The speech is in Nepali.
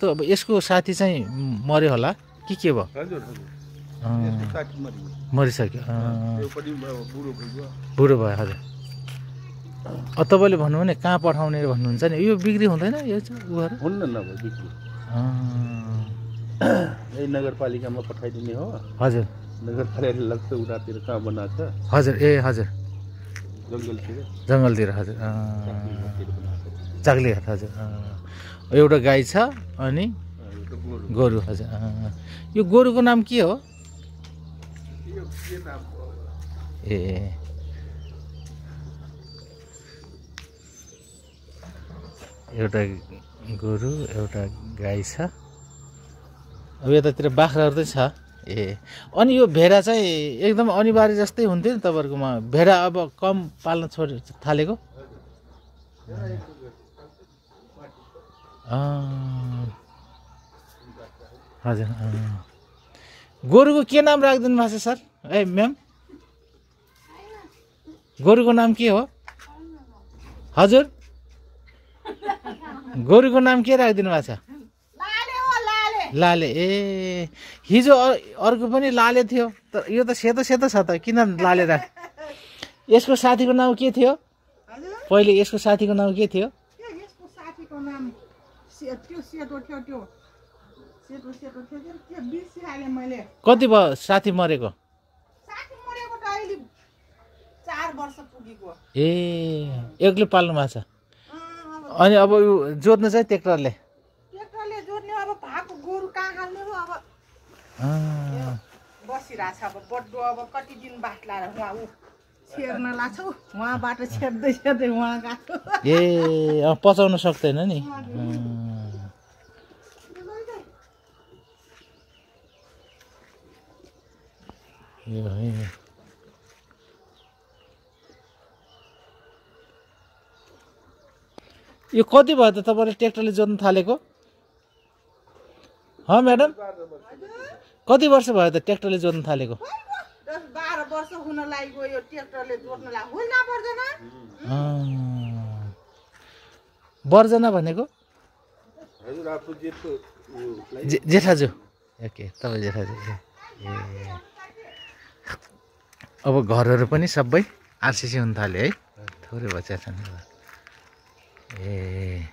यस्तो अब यसको साथी चाहिँ मर्यो होला कि के भयो? हजुर हजुर यसको साथी मरियो मरिसक्यो। यो पनि बुढो भइगयो बुढो भयो हजुर। तपाईँले भन्नु भने कहाँ पठाउने भन्नुहुन्छ नि, यो बिक्री हुँदैन यो चाहिँ उहरू? हुन्न नभए बिक्री यही नगरपालिकामा पठाइदिने हो। हजुर नगरपालिकाले लाग्छ उतातिर कहाँ बनाएको छ हजुर। ए हजुर जङ्गलतिर हजुर चाक्ली हाट हजुर। एउटा गाई छ अनि गोरु हजुर। यो गोरुको नाम के हो? ए एउटा गोरु एउटा गाई छ। अब यतातिर बाख्राहरू चाहिँ छ। ए अनि यो भेडा चाहिँ एकदम अनिवार्य जस्तै हुन्थ्यो नि तपाईँहरूकोमा? भेडा अब कम पाल्न थालेको? हजुर। गोरुको के नाम राखिदिनु भएको छ सर? ए म्याम गोरुको नाम के हो? हजुर गोरुको नाम के राखिदिनु भएको छ? लाले। ए हिजो अर्को पनि लाले थियो तर यो त सेतो सेतो छ त, किन लाले राख? यसको साथीको नाम के थियो पहिले? यसको साथीको नाम के थियो? कति भयो साथी मरेको? 4 वर्ष पुगेको। ए एक्लै पाल्नु भएको छ? अनि अब यो जोत्नु चाहिँ ट्र्याक्टरले जोड्ने अब भाको गोरु कहाँ हाल्ने हो अब बसिरहेछ। अब बड्डो अब कति दिन बाट लाएर उहाँ ऊ छेर्न लाग्छ, उहाँबाट छेर्दै छेर्दै उहाँ गएको। ए पचाउन सक्दैन नि। यो कति भयो त तपाईँले ट्र्याक्टरले जोत्न थालेको? म्याडम कति वर्ष भयो त ट्र्याक्टरले जोत्न थालेको? 10-12 वर्ष हुन लाग्यो यो ट्र्याक्टरले जोड्न लाग्यो। होइन पर्दैन बर्जना भनेको? हजुर आफ्नो जेठो जेठाजु। ओके तपाईँ जेठाजु। ए अब घरहरू पनि सबै आरसिसी हुन थाल्यो है, थोरै बच्चा छन्। ए